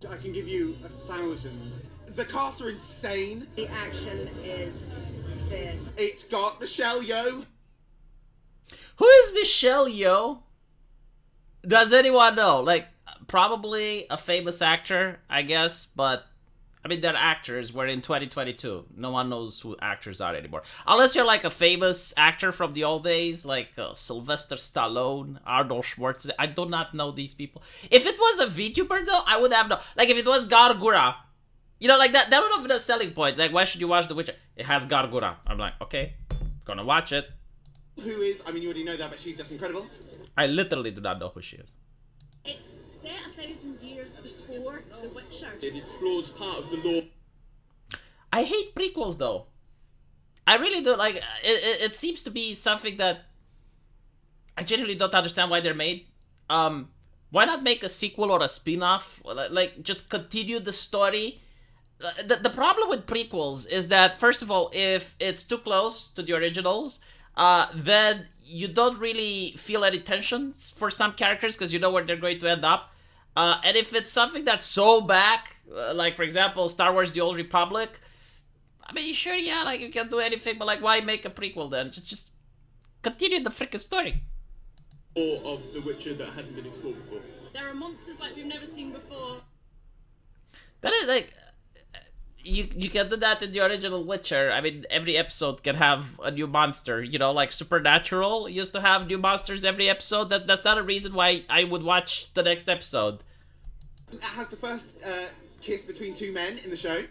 I can give you 1,000. The cast are insane. The action is fierce. It's got Michelle Yeoh. Who is Michelle Yeoh? Does anyone know? Like, probably a famous actor, I guess, but I mean, they're actors. We're in 2022. No one knows who actors are anymore. Unless you're like a famous actor from the old days, like Sylvester Stallone, Arnold Schwarzenegger. I do not know these people. If it was a VTuber, though, I would have no. Like, if it was Gargura, you know, like that would have been a selling point. Like, why should you watch The Witcher? It has Gargura. I'm like, okay, gonna watch it. Who is, I mean, you already know that, but she's just incredible. I literally do not know who she is. It's set 1,000 years before The Witcher. It explores part of the lore. I hate prequels, though. I really do. Like, it seems to be something that I genuinely don't understand why they're made. Why not make a sequel or a spin-off? Like, just continue the story. The problem with prequels is that, first of all, if it's too close to the originals, then you don't really feel any tensions for some characters because you know where they're going to end up. And if it's something that's so back, like, for example, Star Wars The Old Republic, I mean, sure, yeah, like, you can do anything, but, like, why make a prequel then? Just continue the freaking story. Of The Witcher that hasn't been explored before. There are monsters like we've never seen before. That is, like... You can do that in the original Witcher. I mean, every episode can have a new monster. You know, like Supernatural used to have new monsters every episode. That's not a reason why I would watch the next episode. It has the first kiss between two men in the show.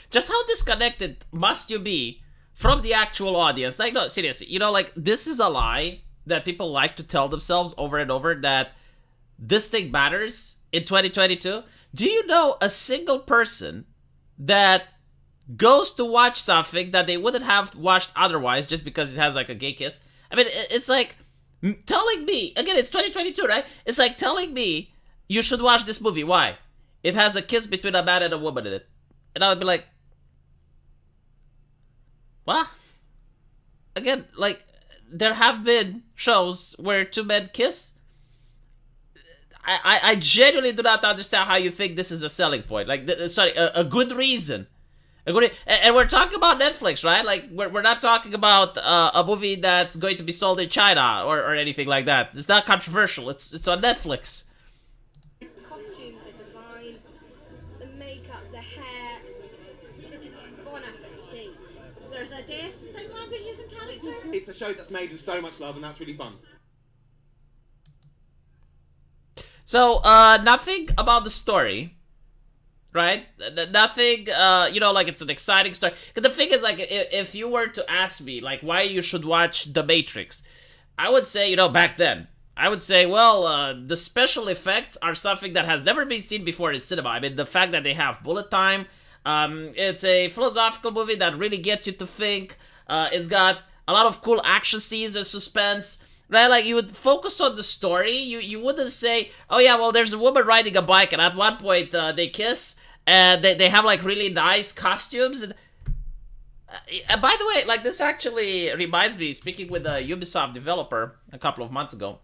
Just how disconnected must you be from the actual audience? Like, no, seriously. You know, like, this is a lie that people like to tell themselves over and over that this thing matters in 2022. Do you know a single person that goes to watch something that they wouldn't have watched otherwise just because it has like a gay kiss? I mean, it's like telling me, again, it's 2022, right? It's like telling me you should watch this movie. Why? It has a kiss between a man and a woman in it. And I would be like, what? Again, like, there have been shows where two men kiss. I genuinely do not understand how you think this is a selling point. Like, a good reason. And we're talking about Netflix, right? Like, we're not talking about a movie that's going to be sold in China or anything like that. It's not controversial. It's on Netflix. The costumes are divine. The makeup, the hair. Bon appetit. There's a deaf sign language using character. It's a show that's made with so much love, and that's really fun. So, nothing about the story, right? Nothing, you know, like, it's an exciting story. The thing is, like, if you were to ask me, like, why you should watch The Matrix, I would say, you know, back then, I would say, well, the special effects are something that has never been seen before in cinema. I mean, the fact that they have bullet time, it's a philosophical movie that really gets you to think. It's got a lot of cool action scenes and suspense. Right, like, you would focus on the story. You wouldn't say, oh yeah, well, there's a woman riding a bike, and at one point they kiss, and they have like really nice costumes. And by the way, like, this actually reminds me, speaking with a Ubisoft developer a couple of months ago,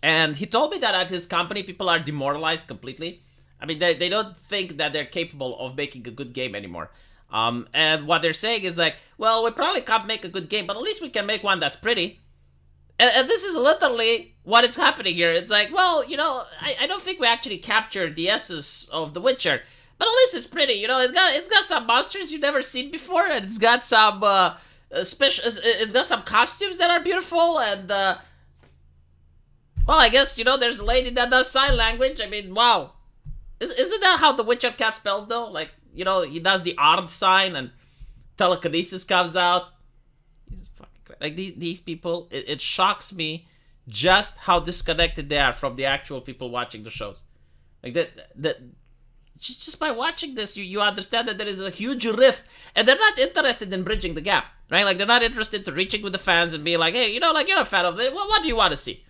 and he told me that at his company people are demoralized completely. I mean, they don't think that they're capable of making a good game anymore. And what they're saying is like, well, we probably can't make a good game, but at least we can make one that's pretty. And this is literally what is happening here. It's like, well, you know, I don't think we actually captured the essence of The Witcher, but at least it's pretty. You know, it's got some monsters you've never seen before, and it's got some special. It's got some costumes that are beautiful, and well, I guess, you know, there's a lady that does sign language. I mean, wow, isn't that how The Witcher cat spells though? Like, you know, he does the Ard sign, and telekinesis comes out. Like, these people, it shocks me just how disconnected they are from the actual people watching the shows. Like, that just by watching this, you understand that there is a huge rift, and they're not interested in bridging the gap, right? Like, they're not interested in reaching with the fans and being like, hey, you know, like, you're a fan of it. Well, what do you want to see?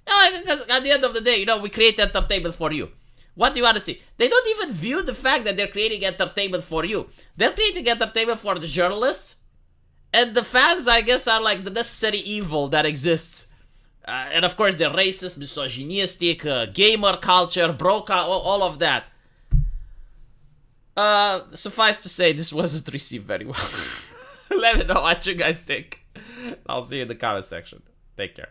You know, because at the end of the day, you know, we create entertainment for you. What do you want to see? They don't even view the fact that they're creating entertainment for you. They're creating entertainment for the journalists. And the fans, I guess, are like the necessary evil that exists. And of course, the racist, misogynistic, gamer culture, bro all of that. Suffice to say, this wasn't received very well. Let me know what you guys think. I'll see you in the comment section. Take care.